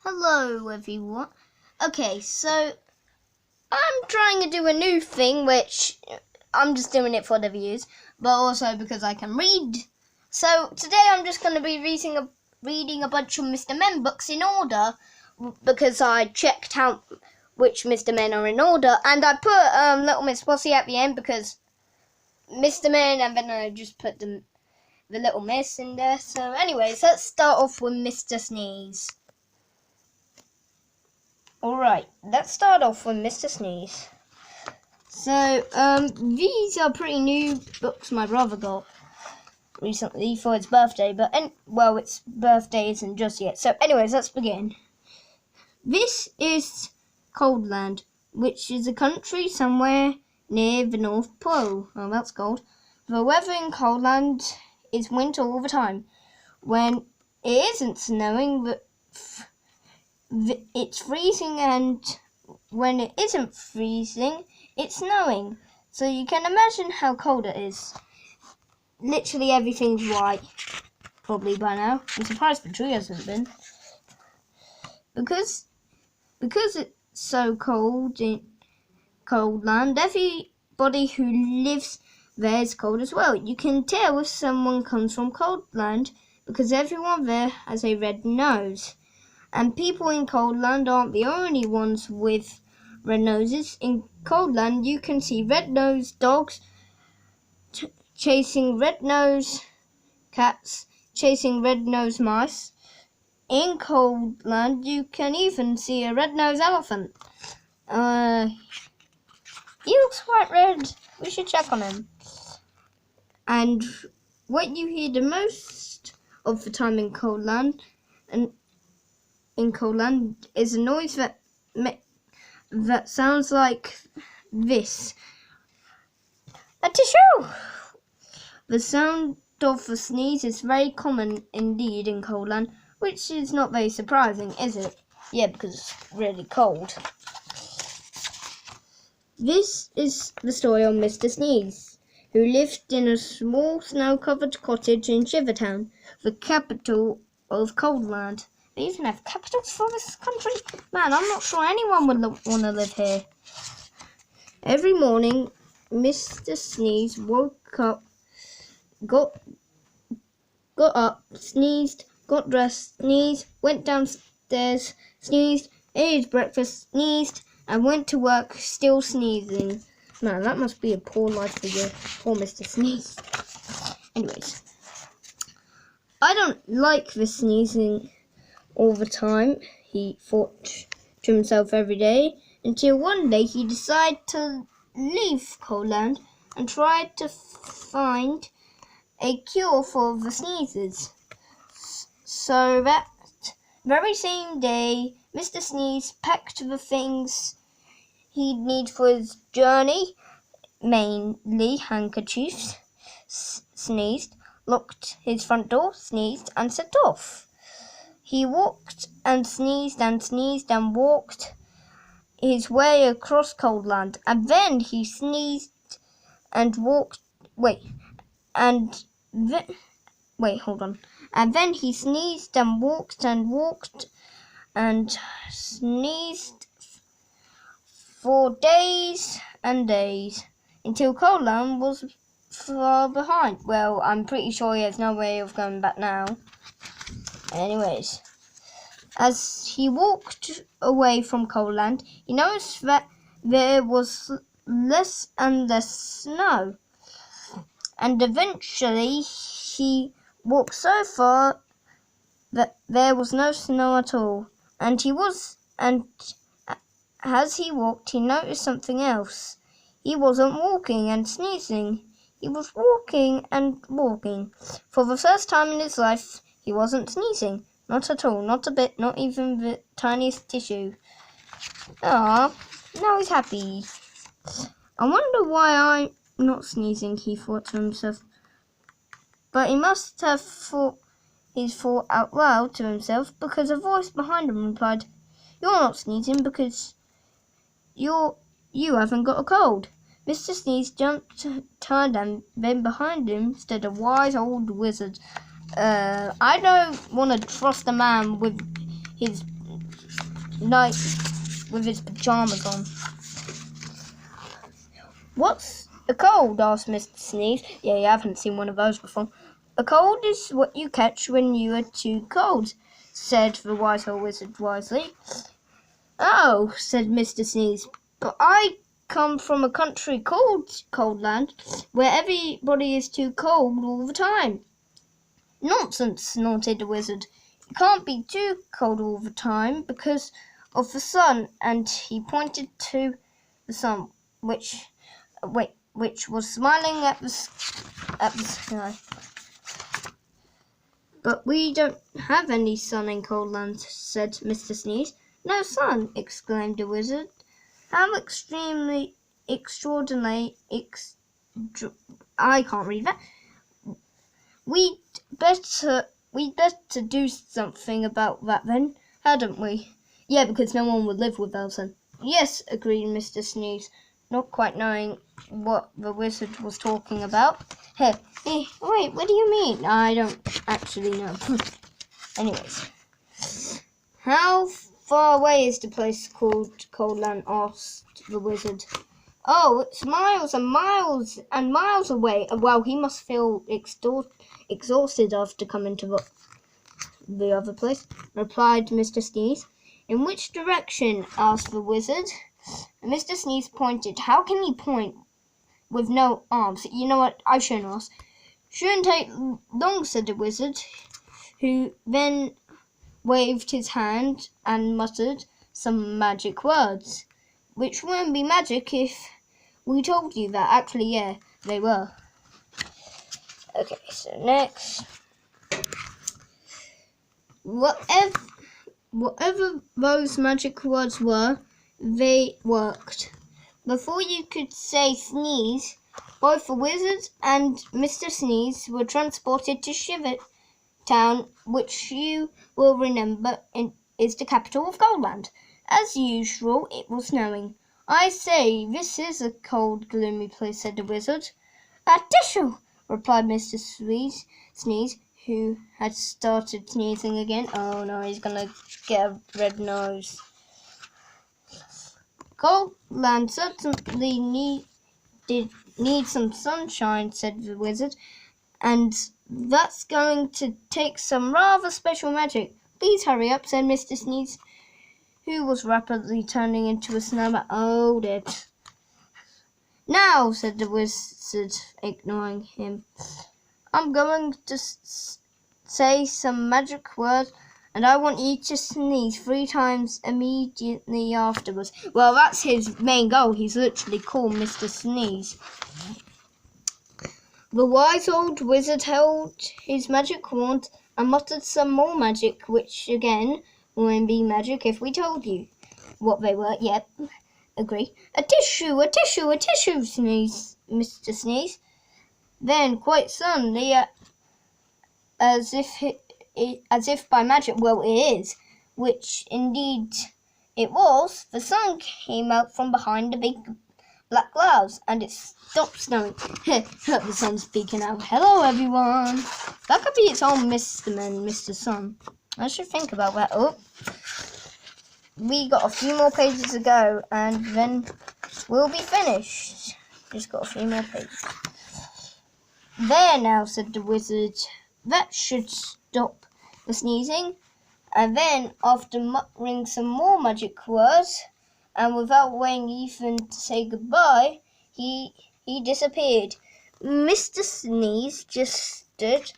Hello everyone. Okay, so I'm trying to do a new thing, which I'm just doing it for the views, but also because I can read. So today I'm just going to be reading a bunch of Mr. Men books in order, because I checked out which Mr. Men are in order, and I put Little Miss Pussy at the end because Mr. Men, and then I just put the Little Miss in there. So anyways, let's start off with Mr. Sneeze. Alright, let's start off with Mr. Sneeze. So, these are pretty new books my brother got recently for his birthday, but, well, its birthday isn't just yet. So, anyways, let's begin. This is Coldland, which is a country somewhere near the North Pole. Oh, that's cold. The weather in Coldland is winter all the time. When it isn't snowing, it's freezing, and when it isn't freezing, it's snowing. So you can imagine how cold it is. Literally everything's white, probably by now. I'm surprised the tree hasn't been. Because it's so cold in Coldland, everybody who lives there is cold as well. You can tell if someone comes from Coldland because everyone there has a red nose. And people in Coldland aren't the only ones with red noses. In Coldland, you can see red-nosed dogs chasing red-nosed cats, chasing red-nosed mice. In Coldland, you can even see a red-nosed elephant. He looks quite red. We should check on him. And what you hear the most of the time in Coldland, is a noise that sounds like this. A tissue! The sound of a sneeze is very common indeed in Coldland, which is not very surprising, is it? Yeah, because it's really cold. This is the story of Mr. Sneeze, who lived in a small snow-covered cottage in Shivertown, the capital of Coldland. They even have capitals for this country? Man, I'm not sure anyone would want to live here. Every morning, Mr. Sneeze woke up, got up, sneezed, got dressed, sneezed, went downstairs, sneezed, ate his breakfast, sneezed, and went to work still sneezing. Man, that must be a poor life for you, poor Mr. Sneeze. Anyways, I don't like the sneezing all the time, he thought to himself every day, until one day he decided to leave Coldland and tried to find a cure for the sneezes. So that very same day, Mr. Sneeze packed the things he'd need for his journey, mainly handkerchiefs, sneezed, locked his front door, sneezed, and set off. He walked and sneezed and walked his way across Coldland, and then he sneezed and walked. And then he sneezed and walked and sneezed for days and days until Coldland was far behind. Well, I'm pretty sure he has no way of going back now. Anyways, as he walked away from Coldland, he noticed that there was less and less snow. And eventually, he walked so far that there was no snow at all. And as he walked, he noticed something else. He wasn't walking and sneezing. He was walking and walking. For the first time in his life, he wasn't sneezing. Not at all, not a bit, not even the tiniest tissue. Ah, now he's happy. I wonder why I'm not sneezing, he thought to himself. But he must have thought his thought out loud to himself, because a voice behind him replied, "You're not sneezing because you haven't got a cold." Mr. Sneeze jumped, turned, and then behind him stood a wise old wizard. I don't want to trust a man with his night with his pajamas on. What's a cold? Asked Mr. Sneeze. Yeah, you haven't seen one of those before. A cold is what you catch when you are too cold, said the wise old wizard wisely. Oh, said Mr. Sneeze, but I come from a country called Coldland, where everybody is too cold all the time. Nonsense, snorted the wizard. It can't be too cold all the time because of the sun, and he pointed to the sun, which was smiling at the sky. But we don't have any sun in Coldland, said Mr. Sneeze. No sun, exclaimed the wizard. How extraordinary, I can't read that. We'd better do something about that then, hadn't we? Yeah, because no one would live without sun. Yes, agreed Mr. Sneeze, not quite knowing what the wizard was talking about. Hey, wait, what do you mean? I don't actually know. Anyways, how far away is the place called Coldland? Asked the wizard. Oh, it's miles and miles and miles away. Well, he must feel exhausted after coming to the other place, replied Mr. Sneeze. In which direction? Asked the wizard. Mr. Sneeze pointed. How can he point with no arms? You know what? I shouldn't ask. Shouldn't take long, said the wizard, who then waved his hand and muttered some magic words, which wouldn't be magic if we told you that. Actually, yeah, they were. Okay, so next. Whatever those magic words were, they worked. Before you could say sneeze, both the wizard and Mr. Sneeze were transported to Town, which you will remember is the capital of Goldland. As usual, it was snowing. I say, this is a cold, gloomy place, said the wizard. A tissue, replied Mr. Sneeze, who had started sneezing again. Oh no, he's gonna get a red nose. Goldland certainly need some sunshine, said the wizard, and that's going to take some rather special magic. Please hurry up, said Mr. Sneeze, who was rapidly turning into a snowman. Oh, dear. Now, said the wizard, ignoring him, I'm going to say some magic words, and I want you to sneeze 3 times immediately afterwards. Well, that's his main goal. He's literally called Mr. Sneeze. The wise old wizard held his magic wand and muttered some more magic, which again wouldn't be magic if we told you what they were. Yep, agree. A tissue, a tissue, a tissue, sneezed Mr. Sneeze. Then, quite suddenly, as if by magic, well, it is, which indeed it was, the sun came out from behind the big black clouds, and it stopped snowing. The sun's speaking out. Hello, everyone. That could be its own Mr. Man, Mr. Sun. I should think about that. Oh, we got a few more pages to go, and then we'll be finished. Just got a few more pages. There now, said the wizard. That should stop the sneezing. And then, after muttering some more magic words, and without waiting even to say goodbye, he disappeared. Mr. Sneeze just stood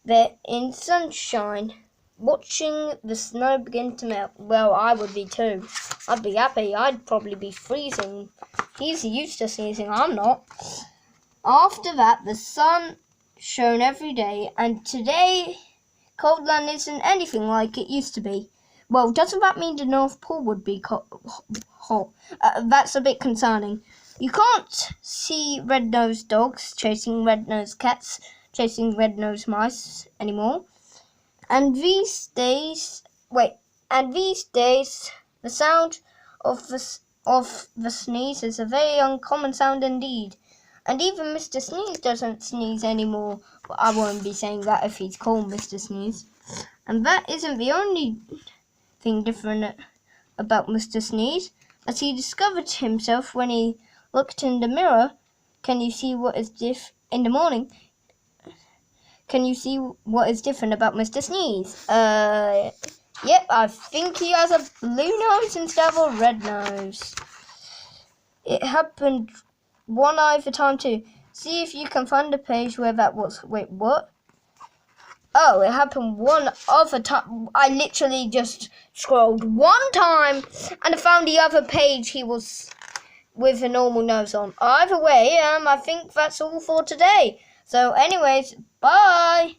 there in sunshine, watching the snow begin to melt. Well, I would be too. I'd be happy. I'd probably be freezing. He's used to sneezing. I'm not. After that, the sun shone every day, and today Coldland isn't anything like it used to be. Well, doesn't that mean the North Pole would be hot? That's a bit concerning. You can't see red-nosed dogs chasing red-nosed cats, chasing red-nosed mice anymore. And these days, the sound of the sneeze is a very uncommon sound indeed. And even Mr. Sneeze doesn't sneeze anymore. Well, I won't be saying that if he's called Mr. Sneeze. And that isn't the only thing different about Mr. Sneeze, as he discovered himself when he looked in the mirror. Can you see what is in the morning? Can you see what is different about Mr. Sneeze? Yep, I think he has a blue nose instead of a red nose. It happened one other time too. See if you can find the page where that was. Wait, what? Oh, it happened one other time. I literally just scrolled one time and I found the other page he was with a normal nose on. Either way, I think that's all for today. So anyways, bye!